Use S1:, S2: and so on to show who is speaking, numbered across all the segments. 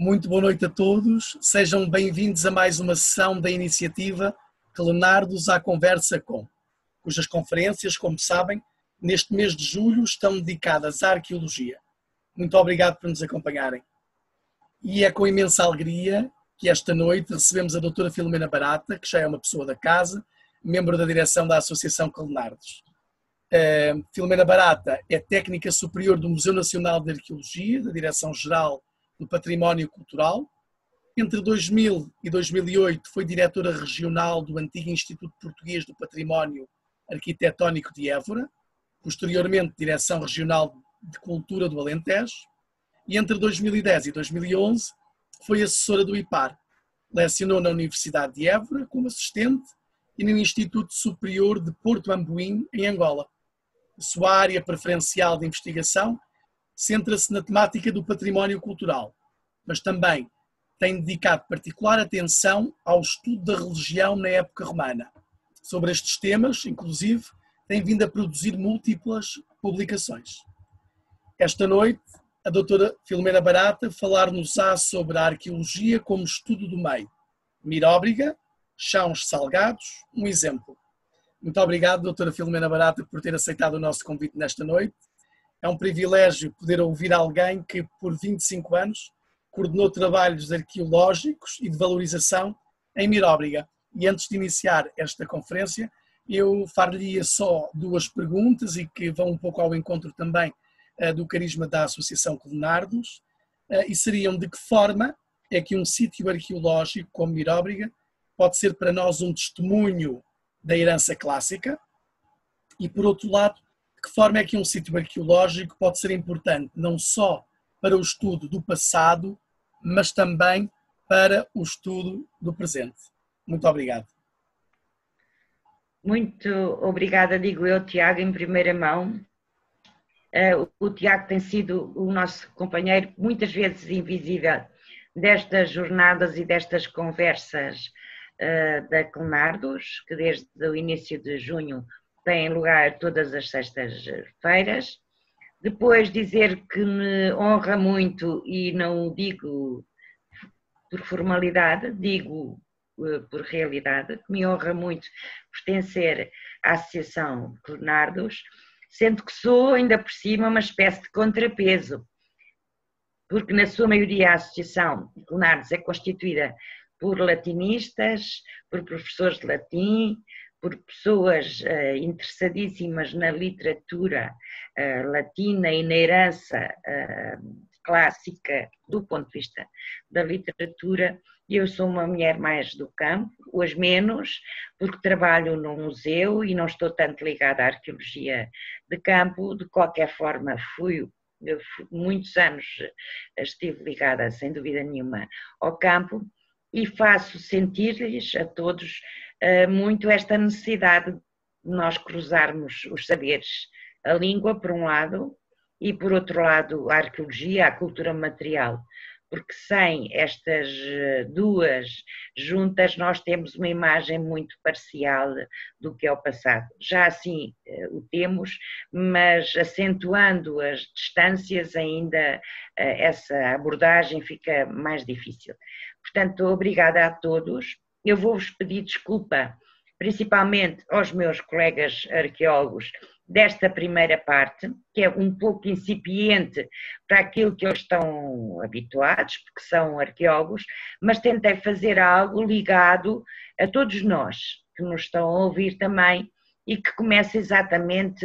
S1: Muito boa noite a todos, sejam bem-vindos a mais uma sessão da iniciativa Clenardos à Conversa Com, cujas conferências, como sabem, neste mês de julho estão dedicadas à arqueologia. Muito obrigado por nos acompanharem. E é com imensa alegria que esta noite recebemos a doutora Filomena Barata, que já é uma pessoa da casa, membro da direção da Associação Clenardos. Filomena Barata é técnica superior do Museu Nacional de Arqueologia, da Direção-Geral do Património Cultural. Entre 2000 e 2008 foi diretora regional do antigo Instituto Português do Património Arquitetónico de Évora, posteriormente direção regional de Cultura do Alentejo, e entre 2010 e 2011 foi assessora do IPAR. Lecionou na Universidade de Évora como assistente e no Instituto Superior de Porto Ambuim, em Angola. A sua área preferencial de investigação centra-se na temática do património cultural, mas também tem dedicado particular atenção ao estudo da religião na época romana. Sobre estes temas, inclusive, tem vindo a produzir múltiplas publicações. Esta noite, a doutora Filomena Barata falar-nos-á sobre a arqueologia como estudo do meio. Miróbriga, chãos salgados, um exemplo. Muito obrigado, doutora Filomena Barata, por ter aceitado o nosso convite nesta noite. É um privilégio poder ouvir alguém que, por 25 anos, coordenou trabalhos arqueológicos e de valorização em Miróbriga. E antes de iniciar esta conferência, eu far-lhe só duas perguntas e que vão um pouco ao encontro também do carisma da Associação Clenardos, e seriam: de que forma é que um sítio arqueológico como Miróbriga pode ser para nós um testemunho da herança clássica? E, por outro lado, de que forma é que um sítio arqueológico pode ser importante não só para o estudo do passado, mas também para o estudo do presente? Muito obrigado.
S2: Muito obrigada, digo eu, Tiago, em primeira mão. O Tiago tem sido o nosso companheiro, muitas vezes invisível, destas jornadas e destas conversas da Clenardos, que desde o início de junho têm lugar todas as sextas-feiras. Depois dizer que me honra muito, e não o digo por formalidade, digo por realidade, que me honra muito pertencer à Associação Clenardos, sendo que sou ainda por cima uma espécie de contrapeso, porque na sua maioria a Associação Clenardos é constituída por latinistas, por professores de latim, por pessoas interessadíssimas na literatura latina e na herança clássica do ponto de vista da literatura. Eu sou uma mulher mais do campo, hoje menos, porque trabalho num museu e não estou tanto ligada à arqueologia de campo. De qualquer forma, muitos anos estive ligada, sem dúvida nenhuma, ao campo, e faço sentir-lhes a todos muito esta necessidade de nós cruzarmos os saberes, a língua por um lado e por outro lado a arqueologia, a cultura material, porque sem estas duas juntas nós temos uma imagem muito parcial do que é o passado. Já assim o temos, mas acentuando as distâncias ainda essa abordagem fica mais difícil. Portanto, obrigada a todos. Eu vou-vos pedir desculpa, principalmente aos meus colegas arqueólogos, desta primeira parte, que é um pouco incipiente para aquilo que eles estão habituados, porque são arqueólogos, mas tentei fazer algo ligado a todos nós, que nos estão a ouvir também, e que começa exatamente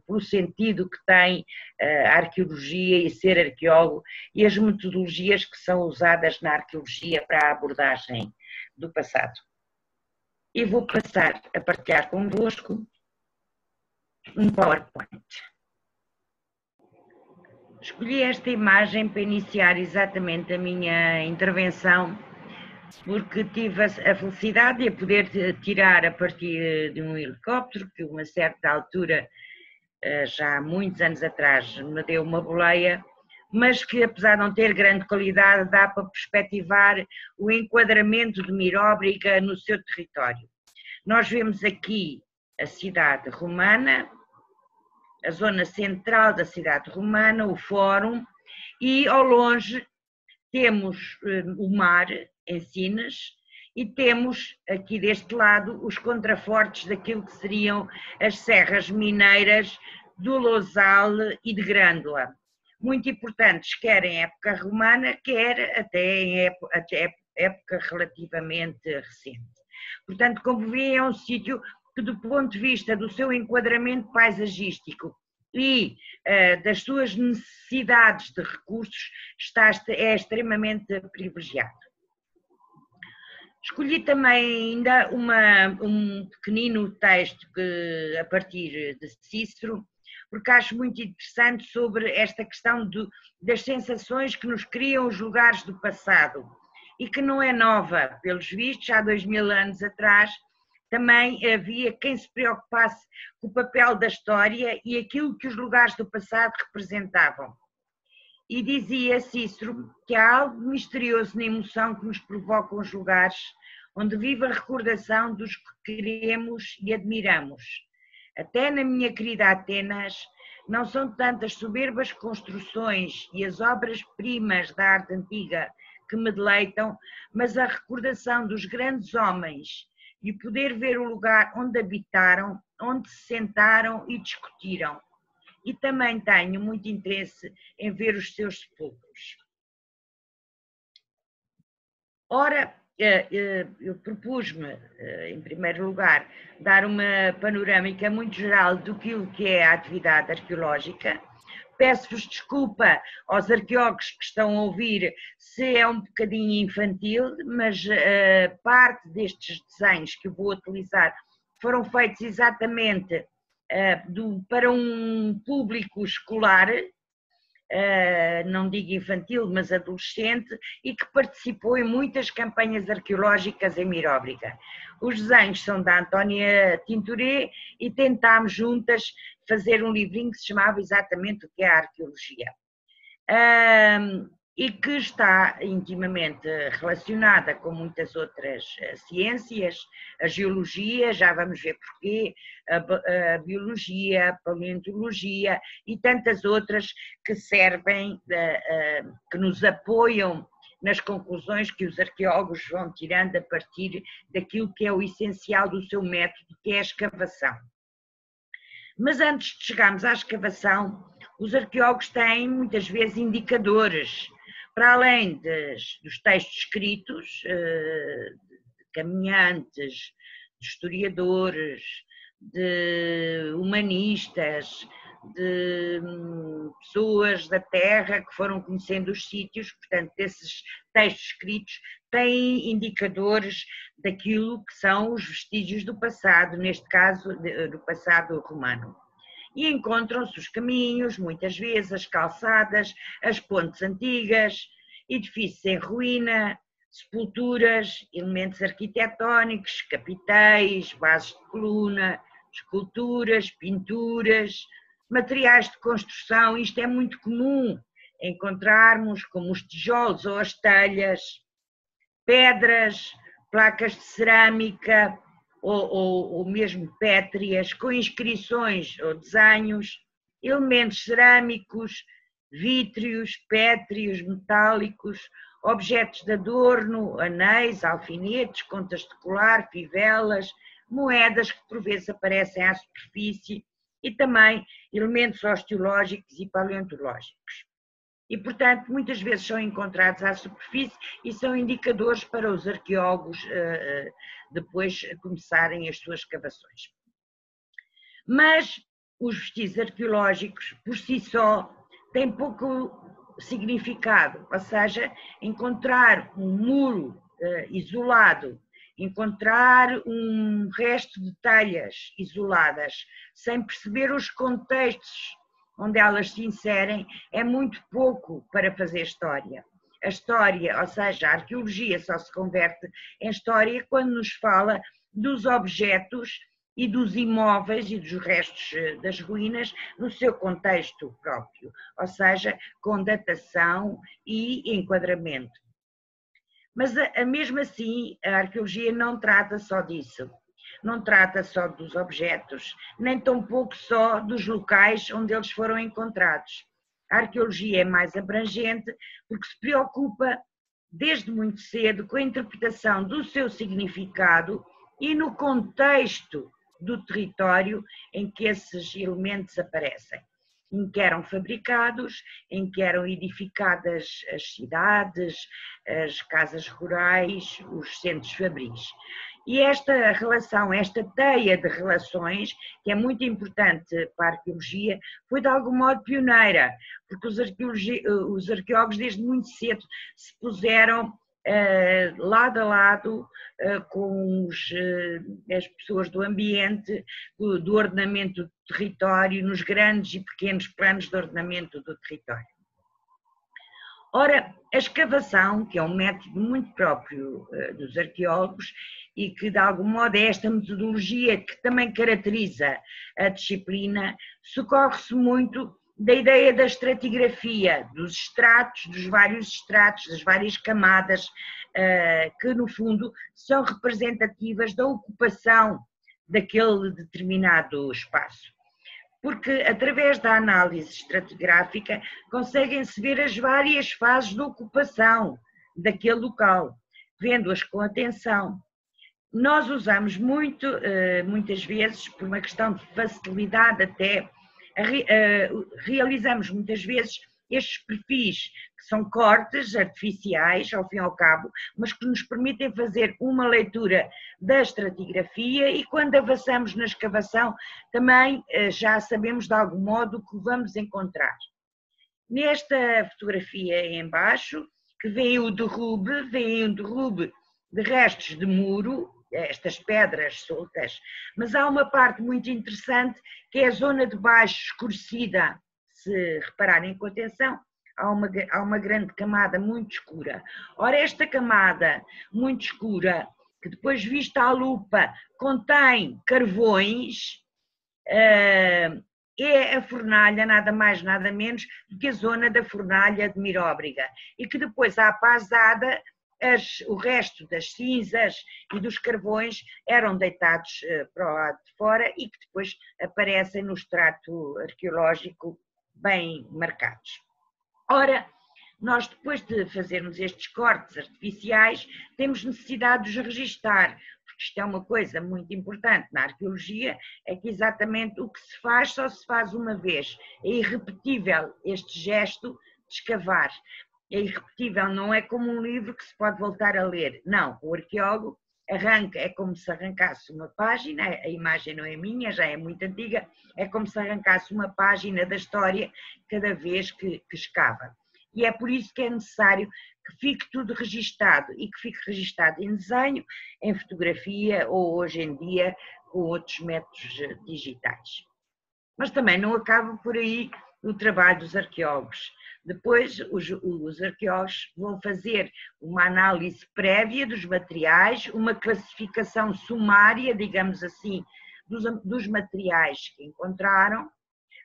S2: pelo sentido que tem a arqueologia e ser arqueólogo, e as metodologias que são usadas na arqueologia para a abordagem do passado. E vou passar a partilhar convosco um PowerPoint. Escolhi esta imagem para iniciar exatamente a minha intervenção, porque tive a felicidade de a poder tirar a partir de um helicóptero, que a uma certa altura, já há muitos anos atrás, me deu uma boleia, mas que, apesar de não ter grande qualidade, dá para perspectivar o enquadramento de Miróbriga no seu território. Nós vemos aqui a cidade romana, a zona central da cidade romana, o fórum, e ao longe temos o mar em Sines e temos aqui deste lado os contrafortes daquilo que seriam as serras mineiras do Lousal e de Grândola. Muito importantes, quer em época romana, quer até em época relativamente recente. Portanto, como vê, é um sítio que, do ponto de vista do seu enquadramento paisagístico e das suas necessidades de recursos, é extremamente privilegiado. Escolhi também ainda um pequenino texto a partir de Cícero, porque acho muito interessante sobre esta questão das sensações que nos criam os lugares do passado e que não é nova, pelos vistos, há 2000 anos atrás também havia quem se preocupasse com o papel da história e aquilo que os lugares do passado representavam. E dizia Cícero que há algo misterioso na emoção que nos provocam os lugares onde vive a recordação dos que queremos e admiramos. Até na minha querida Atenas, não são tantas soberbas construções e as obras-primas da arte antiga que me deleitam, mas a recordação dos grandes homens e poder ver o lugar onde habitaram, onde se sentaram e discutiram. E também tenho muito interesse em ver os seus sepulcros. Ora, eu propus-me, em primeiro lugar, dar uma panorâmica muito geral do que é a atividade arqueológica. Peço-vos desculpa aos arqueólogos que estão a ouvir se é um bocadinho infantil, mas parte destes desenhos que eu vou utilizar foram feitos exatamente para um público escolar, não digo infantil, mas adolescente, e que participou em muitas campanhas arqueológicas em Miróbriga. Os desenhos são da Antónia Tintoré e tentámos juntas fazer um livrinho que se chamava exatamente o que é a arqueologia. E que está intimamente relacionada com muitas outras ciências, a geologia, já vamos ver porquê, a biologia, a paleontologia e tantas outras que servem, que nos apoiam nas conclusões que os arqueólogos vão tirando a partir daquilo que é o essencial do seu método, que é a escavação. Mas antes de chegarmos à escavação, os arqueólogos têm muitas vezes indicadores, para além dos textos escritos, de caminhantes, de historiadores, de humanistas, de pessoas da terra que foram conhecendo os sítios, portanto, desses textos escritos, têm indicadores daquilo que são os vestígios do passado, neste caso, do passado romano. E encontram-se os caminhos, muitas vezes as calçadas, as pontes antigas, edifícios em ruína, sepulturas, elementos arquitetónicos, capitéis, bases de coluna, esculturas, pinturas, materiais de construção. Isto é muito comum encontrarmos, como os tijolos ou as telhas, pedras, placas de cerâmica, ou mesmo pétreas, com inscrições ou desenhos, elementos cerâmicos, vítreos, pétreos, metálicos, objetos de adorno, anéis, alfinetes, contas de colar, fivelas, moedas que por vezes aparecem à superfície e também elementos osteológicos e paleontológicos. E, portanto, muitas vezes são encontrados à superfície e são indicadores para os arqueólogos depois começarem as suas escavações. Mas os vestígios arqueológicos, por si só, têm pouco significado, ou seja, encontrar um muro isolado, encontrar um resto de telhas isoladas, sem perceber os contextos onde elas se inserem, é muito pouco para fazer história. A história, ou seja, a arqueologia só se converte em história quando nos fala dos objetos e dos imóveis e dos restos das ruínas no seu contexto próprio, ou seja, com datação e enquadramento. Mas mesmo assim, a arqueologia não trata só disso. Não trata só dos objetos, nem tampouco só dos locais onde eles foram encontrados. A arqueologia é mais abrangente porque se preocupa desde muito cedo com a interpretação do seu significado e no contexto do território em que esses elementos aparecem, em que eram fabricados, em que eram edificadas as cidades, as casas rurais, os centros fabris. E esta relação, esta teia de relações, que é muito importante para a arqueologia, foi de algum modo pioneira, porque os arqueólogos desde muito cedo se puseram lado a lado com as pessoas do ambiente, do ordenamento do território, nos grandes e pequenos planos de ordenamento do território. Ora, a escavação, que é um método muito próprio dos arqueólogos e que de algum modo é esta metodologia que também caracteriza a disciplina, socorre-se muito da ideia da estratigrafia, dos estratos, dos vários estratos, das várias camadas, que no fundo são representativas da ocupação daquele determinado espaço. Porque através da análise estratigráfica conseguem-se ver as várias fases de ocupação daquele local, vendo-as com atenção. Nós usamos muitas vezes, por uma questão de facilidade até, realizamos muitas vezes estes perfis, que são cortes artificiais, ao fim e ao cabo, mas que nos permitem fazer uma leitura da estratigrafia e quando avançamos na escavação também já sabemos de algum modo o que vamos encontrar. Nesta fotografia em baixo, que vem um derrube de restos de muro, estas pedras soltas, mas há uma parte muito interessante que é a zona de baixo escurecida. Se repararem com atenção, há uma grande camada muito escura. Ora, esta camada muito escura, que depois vista à lupa contém carvões, é a fornalha, nada mais nada menos do que a zona da fornalha de Miróbriga, e que depois à pasada o resto das cinzas e dos carvões eram deitados para o lado de fora e que depois aparecem no extrato arqueológico bem marcados. Ora, nós depois de fazermos estes cortes artificiais, temos necessidade de os registar, porque isto é uma coisa muito importante na arqueologia, é que exatamente o que se faz só se faz uma vez. É irrepetível este gesto de escavar. É irrepetível, não é como um livro que se pode voltar a ler. Não, o arqueólogo arranca, é como se arrancasse uma página, a imagem não é minha, já é muito antiga, é como se arrancasse uma página da história cada vez que escava. E é por isso que é necessário que fique tudo registado e que fique registado em desenho, em fotografia ou hoje em dia com outros métodos digitais. Mas também não acaba por aí o trabalho dos arqueólogos. Depois os arqueólogos vão fazer uma análise prévia dos materiais, uma classificação sumária, digamos assim, dos materiais que encontraram.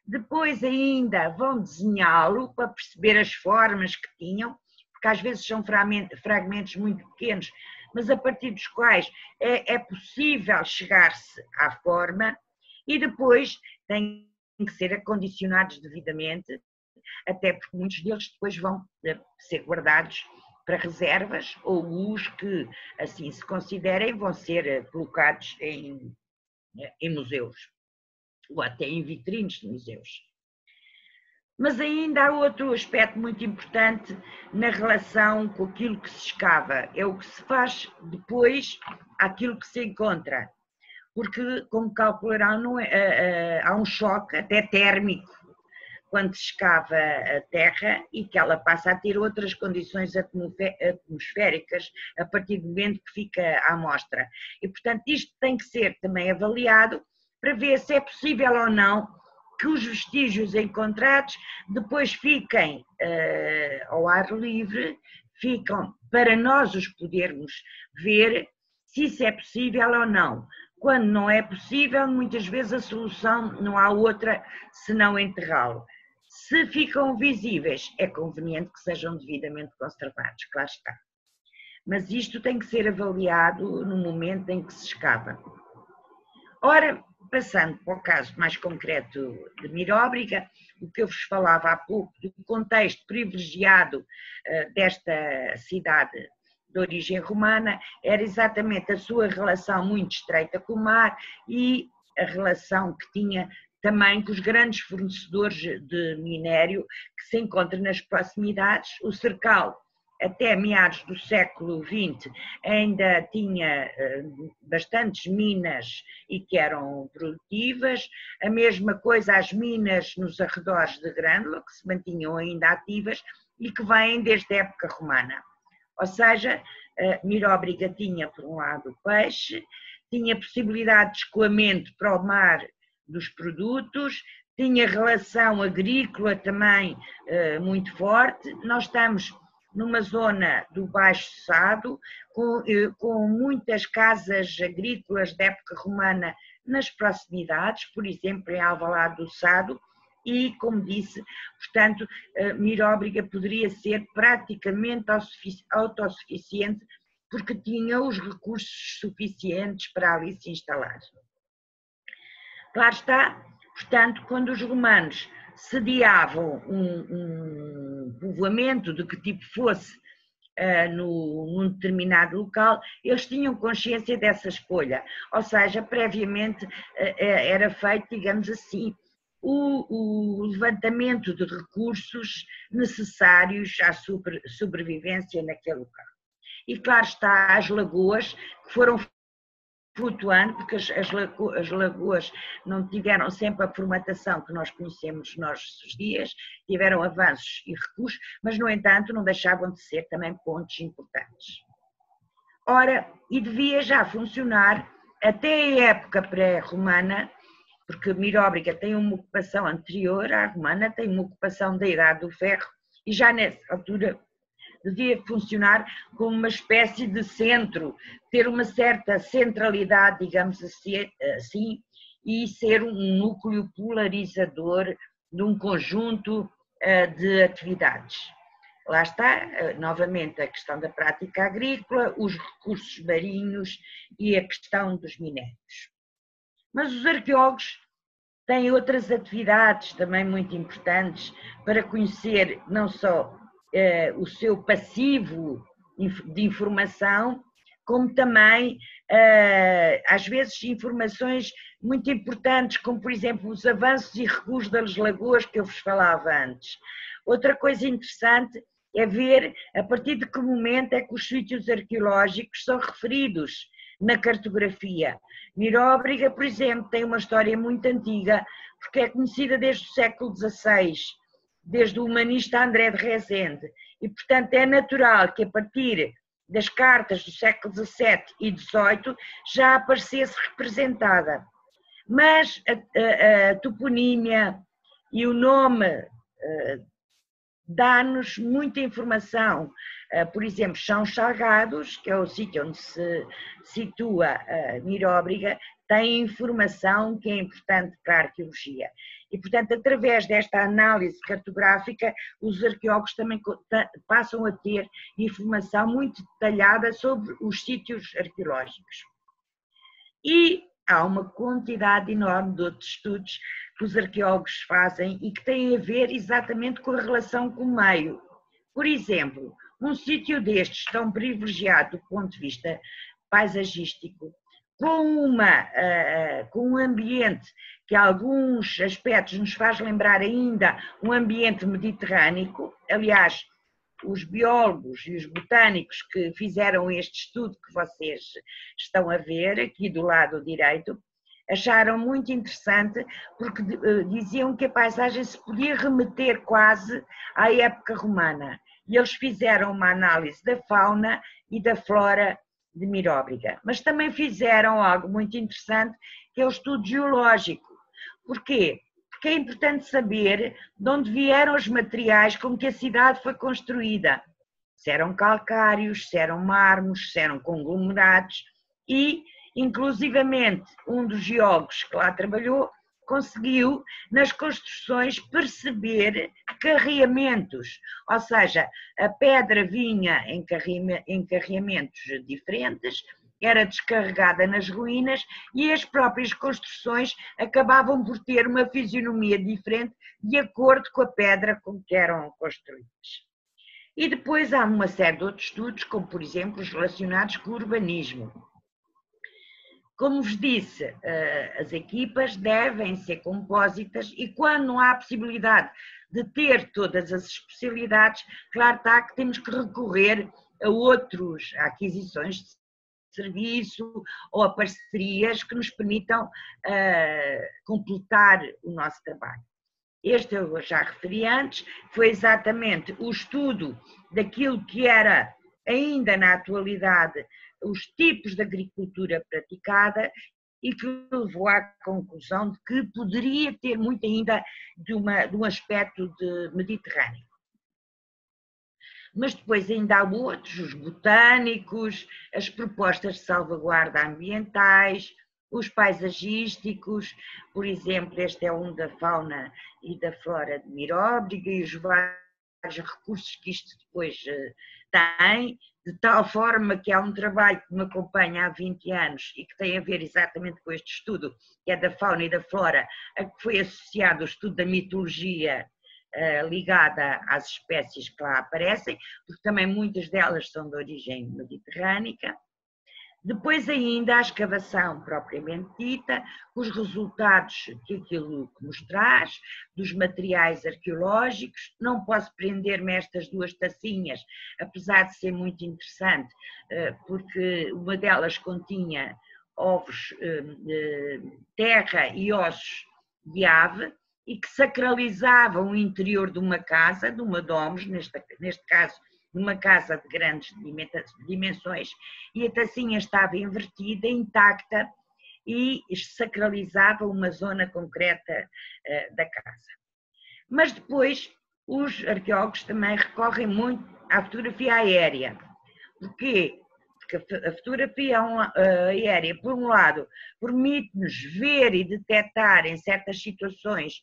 S2: Depois ainda vão desenhá-lo para perceber as formas que tinham, porque às vezes são fragmentos muito pequenos, mas a partir dos quais é possível chegar-se à forma, e depois têm que ser acondicionados devidamente, até porque muitos deles depois vão ser guardados para reservas ou os que assim se considerem vão ser colocados em museus ou até em vitrines de museus. Mas ainda há outro aspecto muito importante na relação com aquilo que se escava, é o que se faz depois àquilo que se encontra, porque como calcularão há um choque até térmico quando se escava a terra e que ela passa a ter outras condições atmosféricas a partir do momento que fica à mostra. E, portanto, isto tem que ser também avaliado para ver se é possível ou não que os vestígios encontrados depois fiquem ao ar livre, ficam para nós os podermos ver se isso é possível ou não. Quando não é possível, muitas vezes a solução não há outra senão enterrá-lo. Se ficam visíveis, é conveniente que sejam devidamente conservados, claro está. Mas isto tem que ser avaliado no momento em que se escava. Ora, passando para o caso mais concreto de Miróbriga, o que eu vos falava há pouco, do contexto privilegiado desta cidade de origem romana, era exatamente a sua relação muito estreita com o mar e a relação que tinha também com os grandes fornecedores de minério que se encontram nas proximidades. O Cercal, até meados do século XX, ainda tinha bastantes minas e que eram produtivas. A mesma coisa as minas nos arredores de Grândola, que se mantinham ainda ativas e que vêm desde a época romana. Ou seja, Miróbriga tinha, por um lado, o peixe, tinha possibilidade de escoamento para o mar dos produtos, tinha relação agrícola também muito forte. Nós estamos numa zona do Baixo Sado, com muitas casas agrícolas da época romana nas proximidades, por exemplo, em Alvalade do Sado, e, como disse, portanto, Miróbriga poderia ser praticamente autossuficiente, porque tinha os recursos suficientes para ali se instalar. Claro está, portanto, quando os romanos sediavam um povoamento de que tipo fosse num determinado local, eles tinham consciência dessa escolha, ou seja, previamente era feito, digamos assim, o levantamento de recursos necessários à sobrevivência naquele local. E claro está, as lagoas que foram flutuando, porque as lagoas não tiveram sempre a formatação que nós conhecemos nos nossos dias, tiveram avanços e recuos, mas no entanto não deixavam de ser também pontos importantes. Ora, e devia já funcionar até a época pré-romana, porque Miróbriga tem uma ocupação anterior à romana, tem uma ocupação da Idade do Ferro, e já nessa altura devia funcionar como uma espécie de centro, ter uma certa centralidade, digamos assim, e ser um núcleo polarizador de um conjunto de atividades. Lá está, novamente, a questão da prática agrícola, os recursos marinhos e a questão dos minérios. Mas os arqueólogos têm outras atividades também muito importantes para conhecer não só o seu passivo de informação, como também, às vezes, informações muito importantes, como, por exemplo, os avanços e recuos das lagoas que eu vos falava antes. Outra coisa interessante é ver a partir de que momento é que os sítios arqueológicos são referidos na cartografia. Miróbriga, por exemplo, tem uma história muito antiga, porque é conhecida desde o século XVI, desde o humanista André de Rezende, e portanto é natural que a partir das cartas do século XVII e XVIII já aparecesse representada. Mas a toponímia e o nome dá-nos muita informação. Por exemplo, São Salgados, que é o sítio onde se situa Miróbriga, tem informação que é importante para a arqueologia. E, portanto, através desta análise cartográfica, os arqueólogos também passam a ter informação muito detalhada sobre os sítios arqueológicos. E há uma quantidade enorme de outros estudos que os arqueólogos fazem e que têm a ver exatamente com a relação com o meio. Por exemplo, um sítio destes tão privilegiado do ponto de vista paisagístico, com um ambiente que em alguns aspectos nos faz lembrar ainda um ambiente mediterrâneo. Aliás, os biólogos e os botânicos que fizeram este estudo que vocês estão a ver aqui do lado direito, acharam muito interessante porque diziam que a paisagem se podia remeter quase à época romana. E eles fizeram uma análise da fauna e da flora de Miróbriga. Mas também fizeram algo muito interessante, que é o estudo geológico. Porquê? Porque é importante saber de onde vieram os materiais com que a cidade foi construída. Se eram calcários, se eram mármores, se eram conglomerados e, inclusivamente, um dos geólogos que lá trabalhou conseguiu, nas construções, perceber carreamentos, ou seja, a pedra vinha em carreamentos diferentes era descarregada nas ruínas e as próprias construções acabavam por ter uma fisionomia diferente de acordo com a pedra com que eram construídas. E depois há uma série de outros estudos, como por exemplo os relacionados com o urbanismo. Como vos disse, as equipas devem ser compósitas e quando não há possibilidade de ter todas as especialidades, claro está que temos que recorrer a aquisições de serviço ou a parcerias que nos permitam completar o nosso trabalho. Este eu já referi antes, foi exatamente o estudo daquilo que era ainda na atualidade os tipos de agricultura praticada e que levou à conclusão de que poderia ter muito ainda de um aspecto de mediterrâneo. Mas depois ainda há outros, os botânicos, as propostas de salvaguarda ambientais, os paisagísticos, por exemplo, este é um da fauna e da flora de Miróbriga e os vários recursos que isto depois tem, de tal forma que há um trabalho que me acompanha há 20 anos e que tem a ver exatamente com este estudo, que é da fauna e da flora, a que foi associado o estudo da mitologia ligada às espécies que lá aparecem, porque também muitas delas são de origem mediterrânica. Depois ainda a escavação propriamente dita, os resultados que aquilo que nos traz, dos materiais arqueológicos. Não posso prender-me a estas duas tacinhas, apesar de ser muito interessante, porque uma delas continha ovos, terra e ossos de ave, e que sacralizavam o interior de uma casa, de uma domus, neste caso, numa casa de grandes dimensões, e a tacinha estava invertida, intacta, e sacralizava uma zona concreta da casa. Mas depois os arqueólogos também recorrem muito à fotografia aérea. Porquê? Porque a fotografia aérea, por um lado, permite-nos ver e detectar em certas situações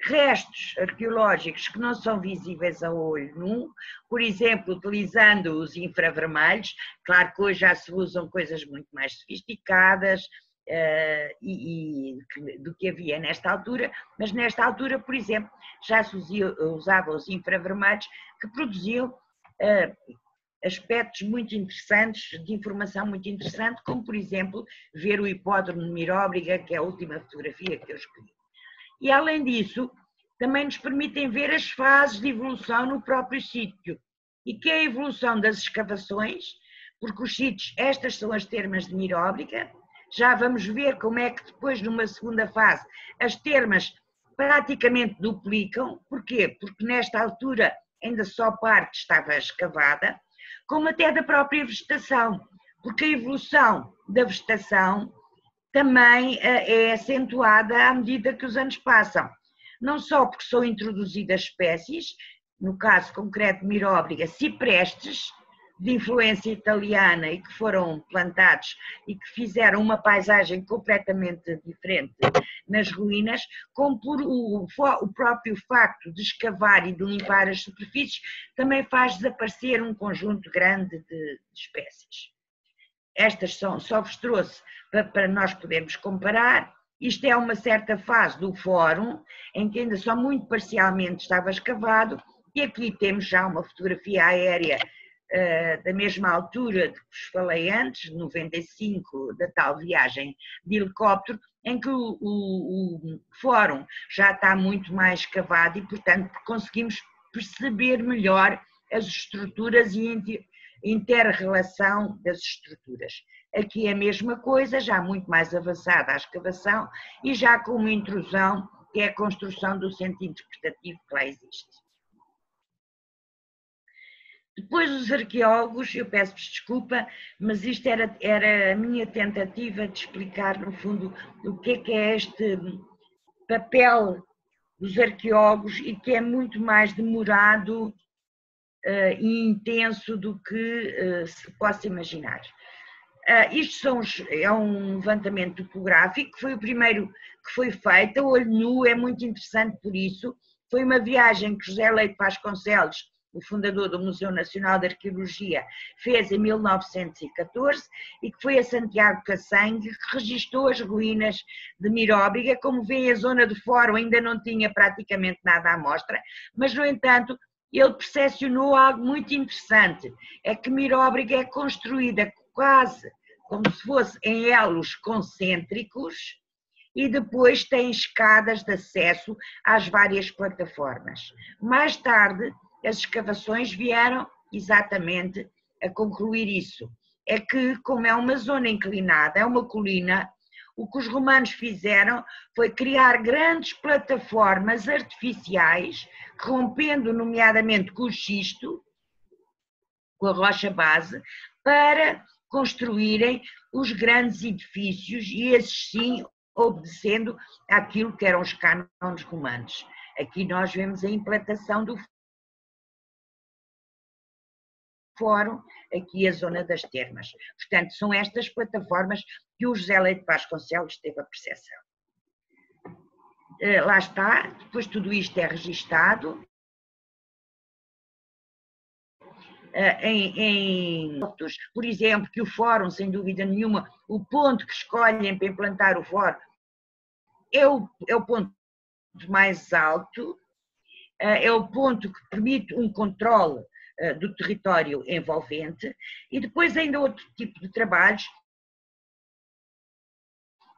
S2: restos arqueológicos que não são visíveis a olho nu, por exemplo, utilizando os infravermelhos. Claro que hoje já se usam coisas muito mais sofisticadas do que havia nesta altura, mas nesta altura, por exemplo, já se usava os infravermelhos que produziam aspectos muito interessantes, de informação muito interessante, como por exemplo ver o hipódromo de Miróbriga, que é a última fotografia que eu escolhi. E além disso, também nos permitem ver as fases de evolução no próprio sítio. E que é a evolução das escavações, porque os sítios, estas são as termas de Miróbriga, já vamos ver como é que depois, numa segunda fase, as termas praticamente duplicam. Porquê? Porque nesta altura ainda só parte estava escavada, como até da própria vegetação, porque a evolução da vegetação também é acentuada à medida que os anos passam. Não só porque são introduzidas espécies, no caso concreto de Miróbriga, ciprestes, de influência italiana e que foram plantados e que fizeram uma paisagem completamente diferente nas ruínas, como por o próprio facto de escavar e de limpar as superfícies, também faz desaparecer um conjunto grande de espécies. Estas só vos trouxe para nós podermos comparar. Isto é uma certa fase do fórum, em que ainda só muito parcialmente estava escavado, e aqui temos já uma fotografia aérea da mesma altura de que vos falei antes, 95, da tal viagem de helicóptero, em que o fórum já está muito mais escavado e, portanto, conseguimos perceber melhor as estruturas e inter-relação das estruturas. Aqui é a mesma coisa, já muito mais avançada a escavação e já com uma intrusão, que é a construção do centro interpretativo que lá existe. Depois os arqueólogos, eu peço-vos desculpa, mas isto era a minha tentativa de explicar, no fundo, o que é este papel dos arqueólogos e que é muito mais demorado e intenso do que se possa imaginar. Isto é um levantamento topográfico, que foi o primeiro que foi feito, a olho nu, é muito interessante por isso. Foi uma viagem que José Leite Vasconcelos o fundador do Museu Nacional de Arqueologia, fez em 1914 e que foi a Santiago Caçangue que registou as ruínas de Miróbriga. Como vêem, a zona do Fórum ainda não tinha praticamente nada à mostra, mas, no entanto, ele percepcionou algo muito interessante, é que Miróbriga é construída quase como se fosse em elos concêntricos e depois tem escadas de acesso às várias plataformas. Mais tarde, as escavações vieram exatamente a concluir isso. É que, como é uma zona inclinada, é uma colina, o que os romanos fizeram foi criar grandes plataformas artificiais, rompendo nomeadamente com o xisto, com a rocha base, para construírem os grandes edifícios e esses sim obedecendo àquilo que eram os cânones romanos. Aqui nós vemos a implantação do Fórum, aqui a zona das termas. Portanto, são estas plataformas que o José Leite Vasconcelos teve a percepção. Lá está, depois tudo isto é registado em pontos, por exemplo, que o Fórum, sem dúvida nenhuma, o ponto que escolhem para implantar o Fórum é o ponto mais alto, é o ponto que permite um controle do território envolvente, e depois ainda outro tipo de trabalhos.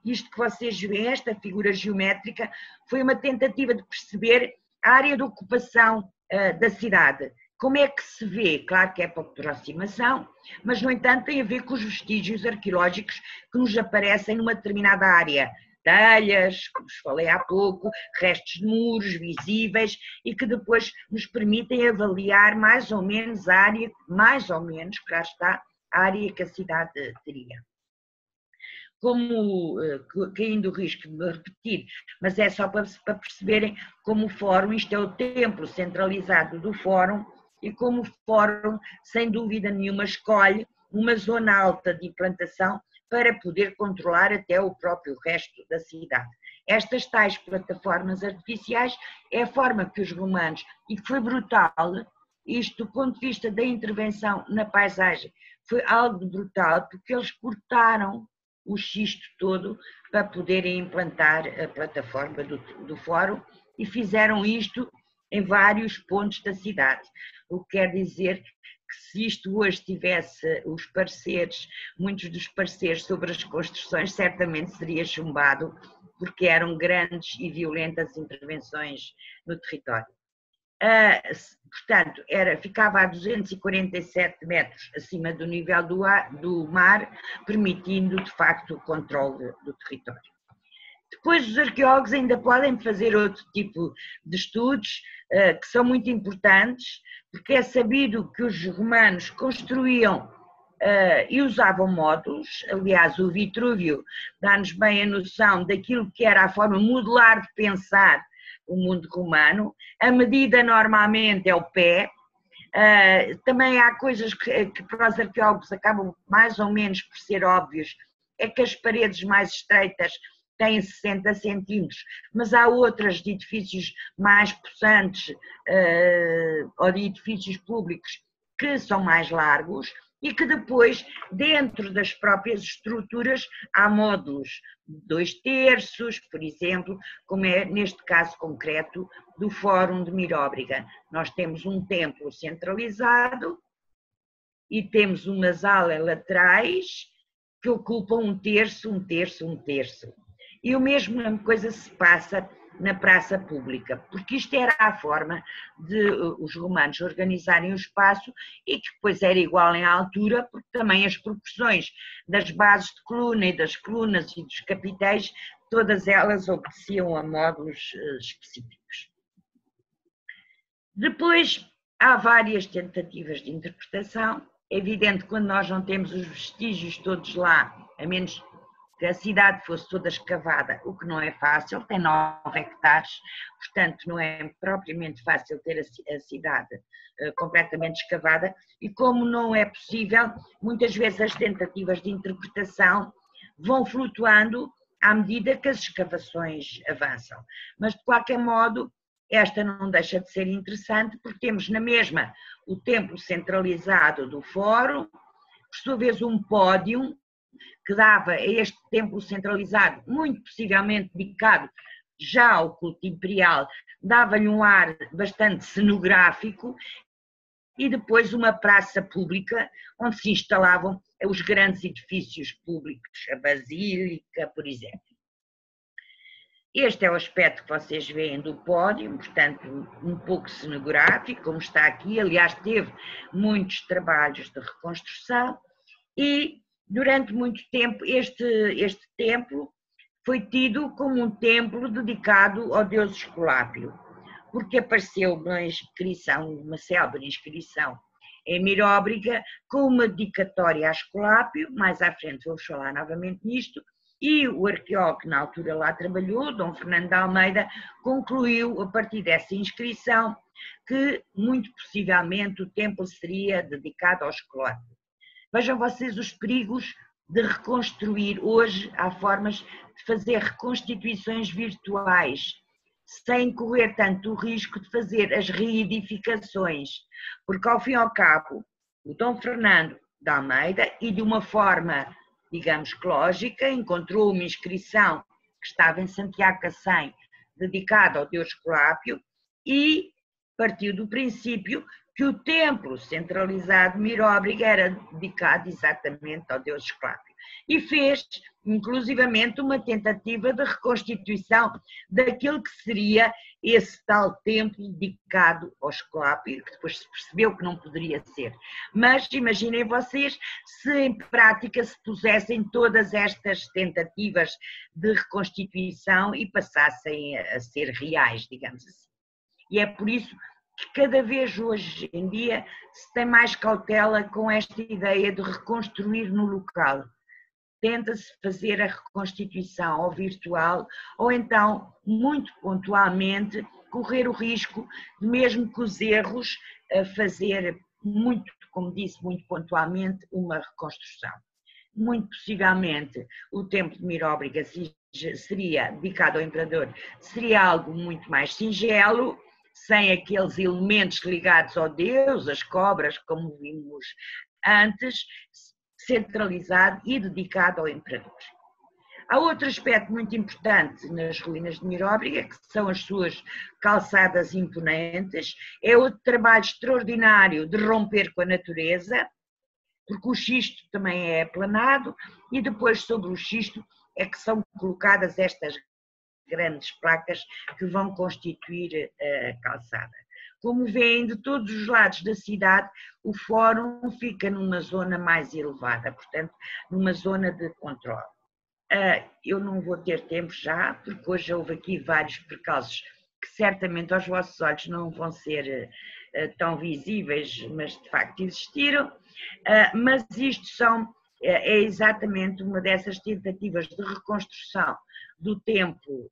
S2: Isto que vocês veem, esta figura geométrica, foi uma tentativa de perceber a área de ocupação da cidade. Como é que se vê? Claro que é por aproximação, mas no entanto tem a ver com os vestígios arqueológicos que nos aparecem numa determinada área. Telhas, como vos falei há pouco, restos de muros visíveis e que depois nos permitem avaliar mais ou menos a área, cá está, a área que a cidade teria. Como, caindo o risco de me repetir, mas é só para perceberem como o Fórum, isto é o templo centralizado do Fórum, e como o Fórum, sem dúvida nenhuma, escolhe uma zona alta de implantação para poder controlar até o próprio resto da cidade. Estas tais plataformas artificiais é a forma que os romanos, e que foi brutal, isto do ponto de vista da intervenção na paisagem, foi algo brutal, porque eles cortaram o xisto todo para poderem implantar a plataforma do Fórum e fizeram isto em vários pontos da cidade. O que quer dizer que se isto hoje tivesse os pareceres, muitos dos pareceres sobre as construções, certamente seria chumbado, porque eram grandes e violentas intervenções no território. Portanto, ficava a 247 metros acima do nível do mar, permitindo de facto o controle do território. Depois os arqueólogos ainda podem fazer outro tipo de estudos que são muito importantes, porque é sabido que os romanos construíam e usavam módulos. Aliás, o Vitrúvio dá-nos bem a noção daquilo que era a forma modular de pensar o mundo romano. A medida normalmente é o pé. Também há coisas que para os arqueólogos acabam mais ou menos por ser óbvios, é que as paredes mais estreitas têm 60 centímetros, mas há outras de edifícios mais possantes ou de edifícios públicos que são mais largos e que depois, dentro das próprias estruturas, há módulos de 2/3, por exemplo, como é neste caso concreto do Fórum de Miróbriga. Nós temos um templo centralizado e temos umas alas laterais que ocupam 1/3, 1/3, 1/3. E a mesma coisa se passa na praça pública, porque isto era a forma de os romanos organizarem o espaço e que depois era igual em altura, porque também as proporções das bases de coluna e das colunas e dos capitéis, todas elas obedeciam a módulos específicos. Depois há várias tentativas de interpretação. É evidente que quando nós não temos os vestígios todos lá, a menos que a cidade fosse toda escavada, o que não é fácil, tem 9 hectares, portanto não é propriamente fácil ter a cidade completamente escavada, e como não é possível, muitas vezes as tentativas de interpretação vão flutuando à medida que as escavações avançam. Mas de qualquer modo, esta não deixa de ser interessante porque temos na mesma o templo centralizado do fórum, por sua vez um pódio que dava a este templo centralizado, muito possivelmente dedicado já ao culto imperial, dava-lhe um ar bastante cenográfico, e depois uma praça pública onde se instalavam os grandes edifícios públicos, a Basílica, por exemplo. Este é o aspecto que vocês veem do pódio, portanto, um pouco cenográfico, como está aqui. Aliás, teve muitos trabalhos de reconstrução e, durante muito tempo, este templo foi tido como um templo dedicado ao deus Esculápio, porque apareceu uma inscrição, uma célebre inscrição em Miróbriga, com uma dedicatória a Esculápio. Mais à frente vamos falar novamente nisto. E o arqueólogo que na altura lá trabalhou, Dom Fernando de Almeida, concluiu a partir dessa inscrição que muito possivelmente o templo seria dedicado ao Esculápio. Vejam vocês os perigos de reconstruir. Hoje há formas de fazer reconstituições virtuais, sem correr tanto o risco de fazer as reedificações, porque ao fim e ao cabo o Dom Fernando de Almeida, e de uma forma, digamos, lógica, encontrou uma inscrição que estava em Santiago Cacém, dedicada ao deus Esculápio, e partiu do princípio que o templo centralizado de Miróbriga era dedicado exatamente ao deus Esculápio. E fez, inclusivamente, uma tentativa de reconstituição daquilo que seria esse tal templo dedicado ao Esculápio, que depois se percebeu que não poderia ser. Mas imaginem vocês se em prática se pusessem todas estas tentativas de reconstituição e passassem a ser reais, digamos assim. E é por isso que cada vez hoje em dia se tem mais cautela com esta ideia de reconstruir no local. Tenta-se fazer a reconstituição ao virtual, ou então, muito pontualmente, correr o risco de, mesmo com os erros, fazer muito, como disse, muito pontualmente, uma reconstrução. Muito possivelmente o templo de Miróbriga seria dedicado ao imperador, seria algo muito mais singelo, sem aqueles elementos ligados ao deus, as cobras, como vimos antes, centralizado e dedicado ao imperador. Há outro aspecto muito importante nas ruínas de Miróbriga, que são as suas calçadas imponentes. É outro trabalho extraordinário de romper com a natureza, porque o xisto também é aplanado, e depois sobre o xisto é que são colocadas estas grandes placas que vão constituir a calçada. Como veem, de todos os lados da cidade, o fórum fica numa zona mais elevada, portanto, numa zona de controle. Eu não vou ter tempo já, porque hoje houve aqui vários percalços que certamente aos vossos olhos não vão ser tão visíveis, mas de facto existiram. Mas isto é exatamente uma dessas tentativas de reconstrução do templo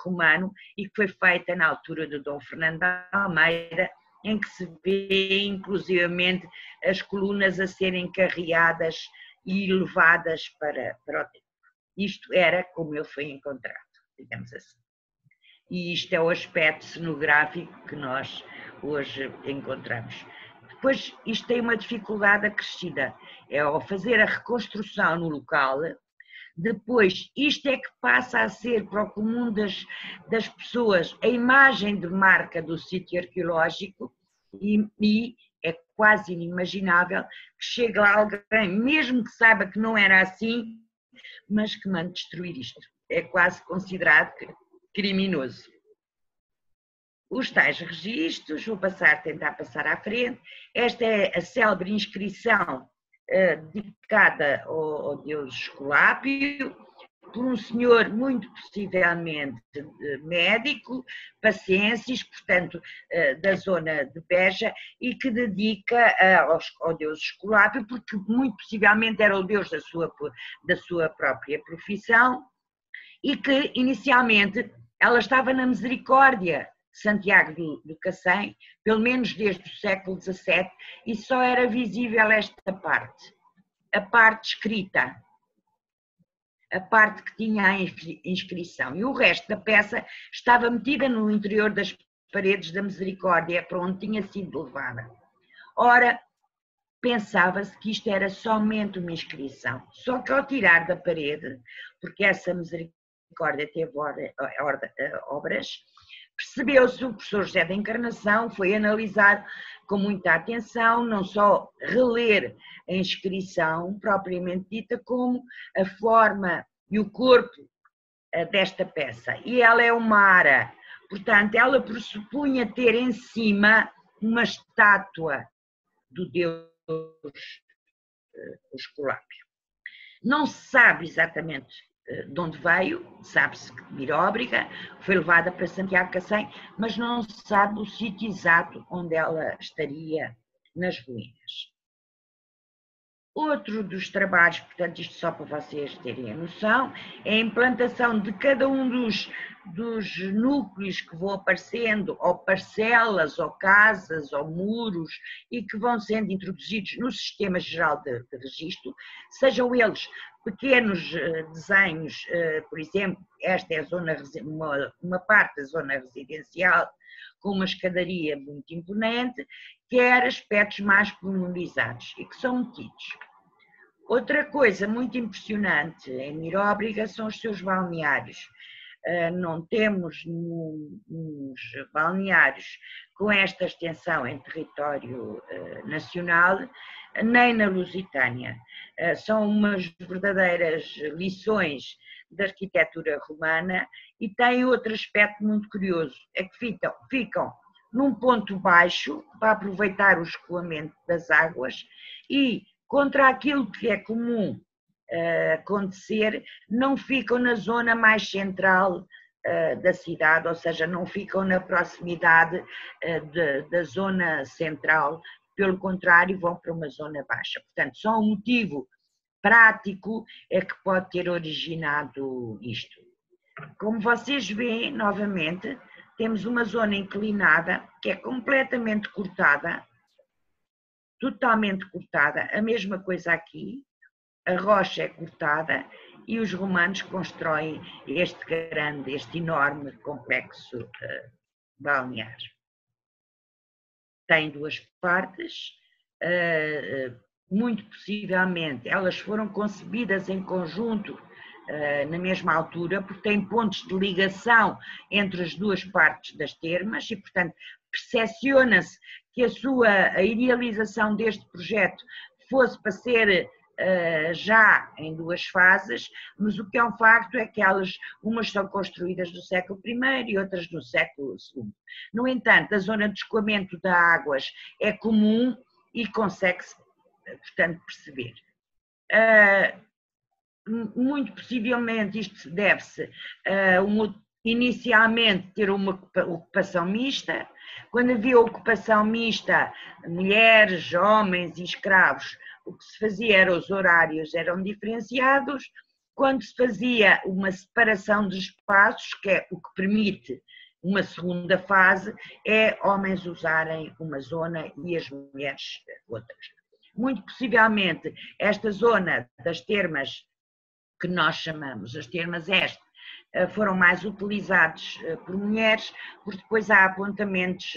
S2: romano e que foi feita na altura de Dom Fernando de Almeida, em que se vê inclusivamente as colunas a serem carreadas e levadas para o templo. Isto era como ele foi encontrado, digamos assim. E isto é o aspecto cenográfico que nós hoje encontramos. Depois, isto tem uma dificuldade acrescida, é ao fazer a reconstrução no local. Depois, isto é que passa a ser para o comum das pessoas a imagem de marca do sítio arqueológico, e é quase inimaginável que chegue lá alguém, mesmo que saiba que não era assim, mas que mande destruir isto. É quase considerado criminoso. Os tais registros, vou tentar passar à frente. Esta é a célebre inscrição dedicada ao deus Esculápio, por um senhor muito possivelmente médico, pacienses, portanto, da zona de Beja, e que dedica ao deus Esculápio, porque muito possivelmente era o deus da sua própria profissão, e que inicialmente ela estava na Misericórdia, Santiago do Cacém, pelo menos desde o século XVII, e só era visível esta parte, a parte escrita. a parte que tinha a inscrição, e o resto da peça estava metida no interior das paredes da Misericórdia, para onde tinha sido levada. Ora, pensava-se que isto era somente uma inscrição, só que ao tirar da parede, porque essa Misericórdia teve obras, percebeu-se, o professor José da Encarnação foi analisar com muita atenção, não só reler a inscrição propriamente dita, como a forma e o corpo desta peça. E ela é uma ara, portanto, ela pressupunha ter em cima uma estátua do Deus Esculápio. Não se sabe exatamente de onde veio, sabe-se que de Miróbriga, foi levada para Santiago Cacém, mas não se sabe o sítio exato onde ela estaria nas ruínas. Outro dos trabalhos, portanto, isto só para vocês terem a noção, é a implantação de cada um dos núcleos que vão aparecendo, ou parcelas, ou casas, ou muros, e que vão sendo introduzidos no Sistema Geral de Registro, sejam eles pequenos desenhos, por exemplo, esta é a zona, uma parte da zona residencial, com uma escadaria muito imponente, quer aspectos mais pormenorizados e que são metidos. Outra coisa muito impressionante em Miróbriga são os seus balneários. Não temos nos balneários com esta extensão em território nacional, nem na Lusitânia. São umas verdadeiras lições da arquitetura romana e têm outro aspecto muito curioso, é que ficam num ponto baixo para aproveitar o escoamento das águas e, contra aquilo que é comum acontecer, não ficam na zona mais central da cidade, ou seja, não ficam na proximidade da zona central, pelo contrário, vão para uma zona baixa. Portanto, só um motivo prático é que pode ter originado isto. Como vocês veem, novamente, temos uma zona inclinada que é completamente cortada, totalmente cortada, a mesma coisa aqui, a rocha é cortada e os romanos constroem este enorme complexo balnear. Tem duas partes, muito possivelmente elas foram concebidas em conjunto na mesma altura, porque têm pontos de ligação entre as duas partes das termas e, portanto, percepciona-se que a idealização deste projeto fosse para ser já em duas fases, mas o que é um facto é que umas são construídas no século I e outras no século II. No entanto, a zona de escoamento de águas é comum e consegue-se, portanto, perceber. Muito possivelmente isto deve-se inicialmente ter uma ocupação mista. Quando havia ocupação mista, mulheres, homens e escravos, o que se fazia era os horários eram diferenciados. Quando se fazia uma separação de espaços, que é o que permite uma segunda fase, é homens usarem uma zona e as mulheres outras. Muito possivelmente esta zona das termas que nós chamamos as termas este, foram mais utilizados por mulheres, porque depois há apontamentos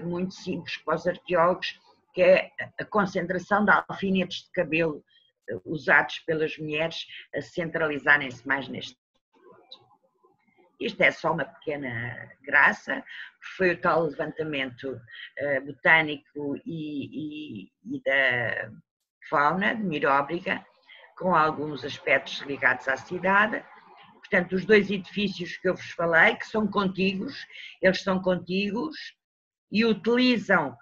S2: muito simples para os arqueólogos, que é a concentração de alfinetes de cabelo usados pelas mulheres a centralizarem-se mais neste. Isto é só uma pequena graça, foi o tal levantamento botânico e da fauna de Miróbriga, com alguns aspectos ligados à cidade. Portanto, os dois edifícios que eu vos falei, que são contíguos, eles são contíguos e utilizam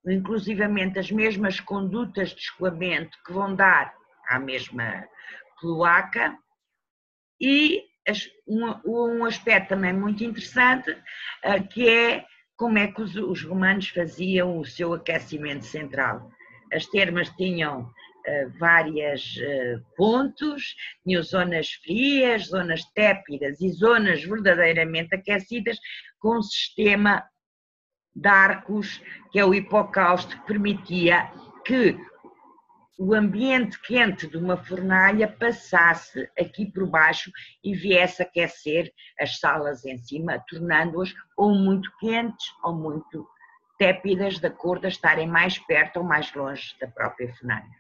S2: inclusivamente as mesmas condutas de escoamento que vão dar à mesma cloaca. E um aspecto também muito interessante, que é como é que os romanos faziam o seu aquecimento central. As termas tinham vários pontos, tinham zonas frias, zonas tépidas e zonas verdadeiramente aquecidas, com um sistema de arcos, que é o hipocausto, que permitia que o ambiente quente de uma fornalha passasse aqui por baixo e viesse aquecer as salas em cima, tornando-as ou muito quentes ou muito tépidas, de acordo a estarem mais perto ou mais longe da própria fornalha.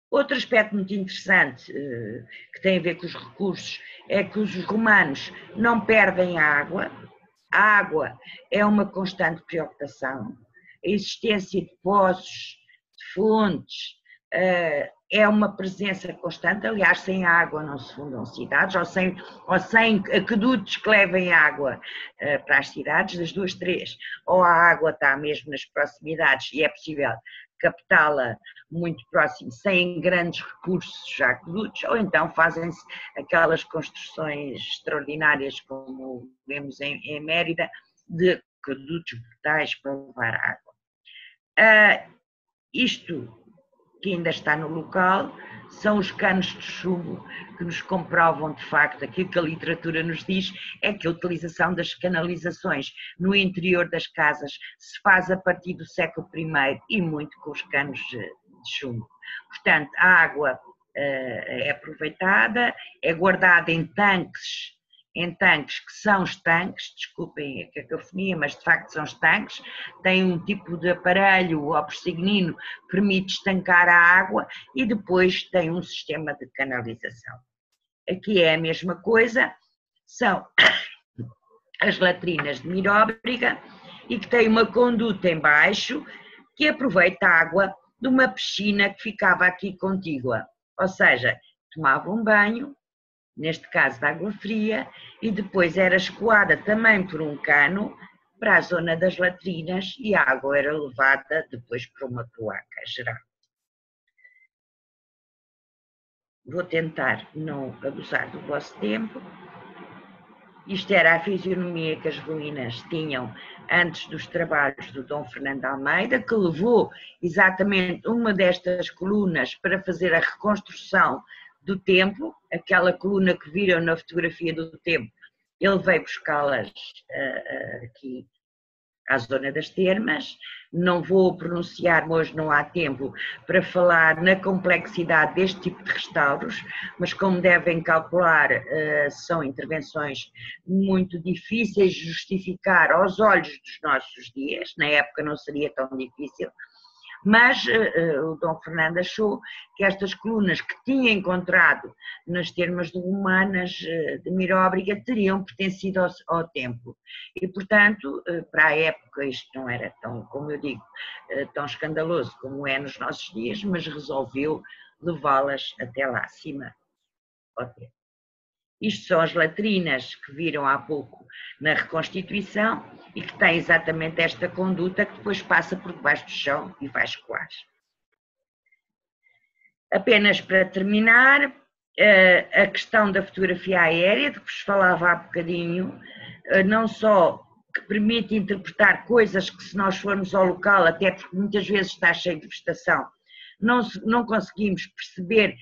S2: Outro aspecto muito interessante que tem a ver com os recursos é que os romanos não perdem água. A água é uma constante preocupação. A existência de poços, de fontes, é uma presença constante. Aliás, sem água não se fundam cidades, ou sem aquedutos que levem água para as cidades, das duas, três. Ou a água está mesmo nas proximidades e é possível captá-la muito próximo, sem grandes recursos já aquedutos, ou então fazem-se aquelas construções extraordinárias, como vemos em Mérida, de aquedutos brutais para levar água. Isto que ainda está no local são os canos de chumbo, que nos comprovam de facto aquilo que a literatura nos diz, é que a utilização das canalizações no interior das casas se faz a partir do século I e muito com os canos de chumbo. Portanto, a água é aproveitada, é guardada em tanques que são estanques, desculpem a cacofonia, mas de facto são estanques, têm um tipo de aparelho ou persignino que permite estancar a água e depois tem um sistema de canalização. Aqui é a mesma coisa, são as latrinas de Miróbriga e que tem uma conduta em baixo que aproveita a água de uma piscina que ficava aqui contígua, ou seja, tomava um banho, neste caso de água fria, e depois era escoada também por um cano para a zona das latrinas e a água era levada depois para uma cloaca geral. Vou tentar não abusar do vosso tempo. Isto era a fisionomia que as ruínas tinham antes dos trabalhos do Dom Fernando Almeida, que levou exatamente uma destas colunas para fazer a reconstrução do templo, aquela coluna que viram na fotografia do templo, ele veio buscá-las aqui à zona das termas. Não vou pronunciar, hoje não há tempo para falar na complexidade deste tipo de restauros, mas como devem calcular, são intervenções muito difíceis de justificar aos olhos dos nossos dias, na época não seria tão difícil, mas o Dom Fernando achou que estas colunas que tinha encontrado nas termas romanas de Miróbriga teriam pertencido ao templo e, portanto, para a época isto não era tão, como eu digo, tão escandaloso como é nos nossos dias, mas resolveu levá-las até lá acima ao templo. Isto são as latrinas que viram há pouco na reconstituição e que têm exatamente esta conduta que depois passa por debaixo do chão e vai escoar. Apenas para terminar, a questão da fotografia aérea, de que vos falava há bocadinho, não só que permite interpretar coisas que, se nós formos ao local, até porque muitas vezes está cheio de vegetação, não conseguimos perceber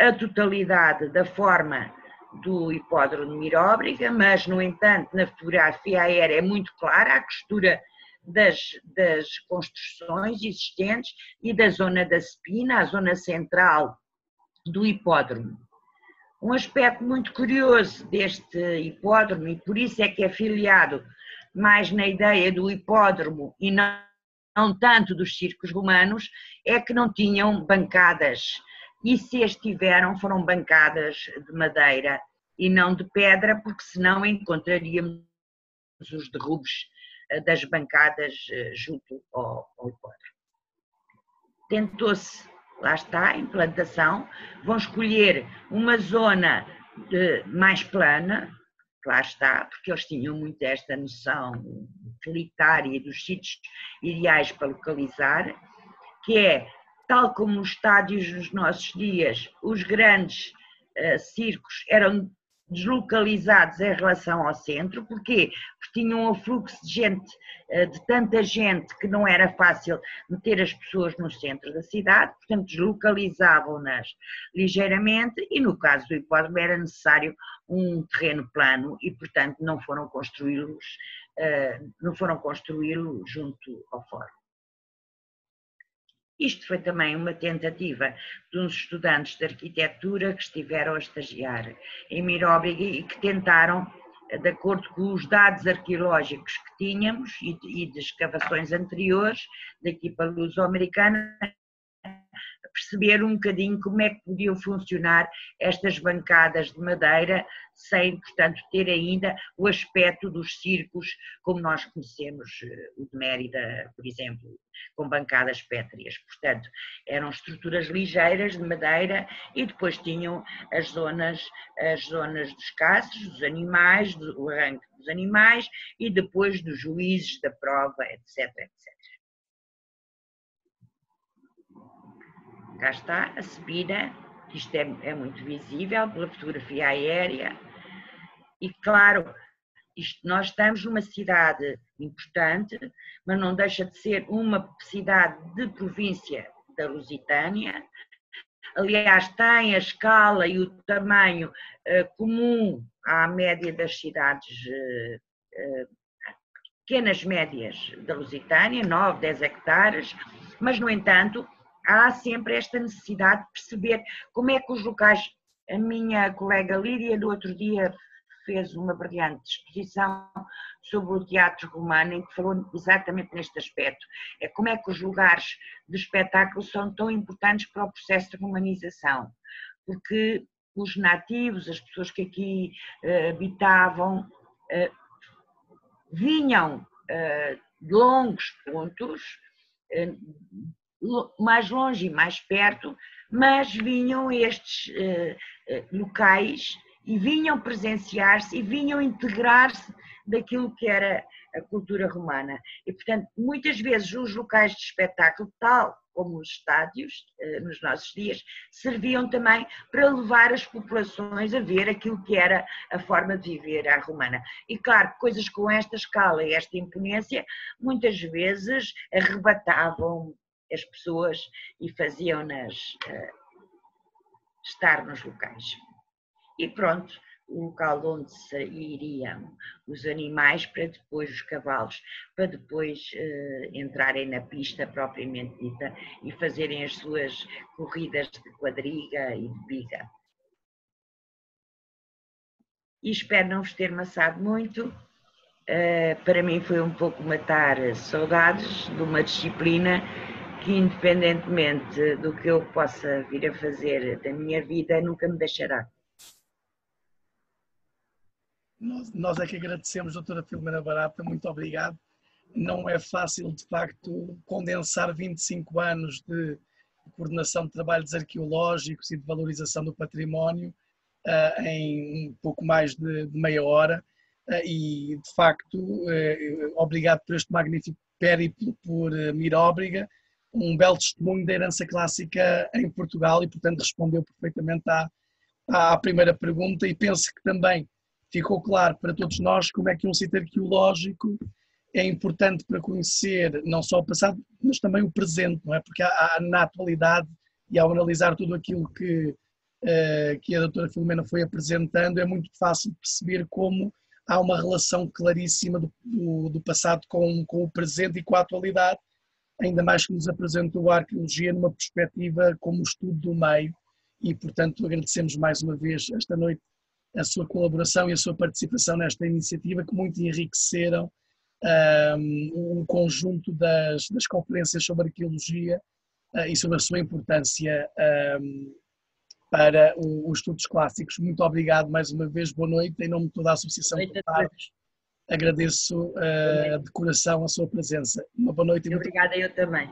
S2: a totalidade da forma do hipódromo de Miróbriga, mas, no entanto, na fotografia aérea é muito clara a costura das construções existentes e da zona da Spina, a zona central do hipódromo. Um aspecto muito curioso deste hipódromo, e por isso é que é filiado mais na ideia do hipódromo e não tanto dos circos romanos, é que não tinham bancadas. E se as tiveram, foram bancadas de madeira e não de pedra, porque senão encontraríamos os derrubes das bancadas junto ao hipódromo. Tentou-se, lá está, a implantação, vão escolher uma zona mais plana, lá está, porque eles tinham muito esta noção utilitária dos sítios ideais para localizar, que é, tal como os estádios nos nossos dias, os grandes circos eram deslocalizados em relação ao centro. Porquê? Porque tinham um fluxo de gente, de tanta gente, que não era fácil meter as pessoas no centro da cidade, portanto deslocalizavam-nas ligeiramente e no caso do hipódromo era necessário um terreno plano e portanto não foram construí-lo junto ao fórum. Isto foi também uma tentativa de uns estudantes de arquitetura que estiveram a estagiar em Miróbriga e que tentaram, de acordo com os dados arqueológicos que tínhamos e de escavações anteriores da equipa luso-americana, perceber um bocadinho como é que podiam funcionar estas bancadas de madeira sem, portanto, ter ainda o aspecto dos circos como nós conhecemos, o de Mérida, por exemplo, com bancadas pétreas. Portanto, eram estruturas ligeiras de madeira e depois tinham as zonas dos caços, dos animais, o arranque dos animais e depois dos juízes da prova, etc, etc. Cá está a subida, isto é muito visível pela fotografia aérea e claro, nós estamos numa cidade importante, mas não deixa de ser uma cidade de província da Lusitânia. Aliás, tem a escala e o tamanho comum à média das cidades pequenas médias da Lusitânia, 9, 10 hectares, mas no entanto há sempre esta necessidade de perceber como é que os locais. A minha colega Lídia, no outro dia, fez uma brilhante exposição sobre o teatro romano, em que falou exatamente neste aspecto. É como é que os lugares de espetáculo são tão importantes para o processo de romanização, porque os nativos, as pessoas que aqui habitavam, vinham de longos pontos, mais longe e mais perto, mas vinham estes locais e vinham presenciar-se e vinham integrar-se daquilo que era a cultura romana. E, portanto, muitas vezes os locais de espetáculo, tal como os estádios, nos nossos dias, serviam também para levar as populações a ver aquilo que era a forma de viver à romana. E, claro, coisas com esta escala e esta imponência, muitas vezes arrebatavam as pessoas e faziam-nas estar nos locais. E pronto, o local onde iriam os animais para depois os cavalos, para depois entrarem na pista propriamente dita e fazerem as suas corridas de quadriga e de biga. E espero não vos ter maçado muito. Para mim foi um pouco matar saudades de uma disciplina que, independentemente do que eu possa vir a fazer da minha vida, nunca me deixará.
S1: Nós é que agradecemos, doutora Filomena Barata, muito obrigado. Não é fácil, de facto, condensar 25 anos de coordenação de trabalhos arqueológicos e de valorização do património em um pouco mais de meia hora. E, de facto, obrigado por este magnífico périplo por Miróbriga, um belo testemunho da herança clássica em Portugal e, portanto, respondeu perfeitamente à primeira pergunta e penso que também ficou claro para todos nós como é que um sítio arqueológico é importante para conhecer não só o passado, mas também o presente, não é? Porque na atualidade e ao analisar tudo aquilo que a doutora Filomena foi apresentando, é muito fácil perceber como há uma relação claríssima do passado com o presente e com a atualidade, ainda mais que nos apresentou a arqueologia numa perspectiva como estudo do meio e, portanto, agradecemos mais uma vez esta noite a sua colaboração e a sua participação nesta iniciativa que muito enriqueceram o conjunto das conferências sobre arqueologia e sobre a sua importância para os estudos clássicos. Muito obrigado mais uma vez, boa noite, em nome de toda a Associação de Tardes. Agradeço de coração a sua presença. Uma boa noite.
S2: Obrigada, eu também.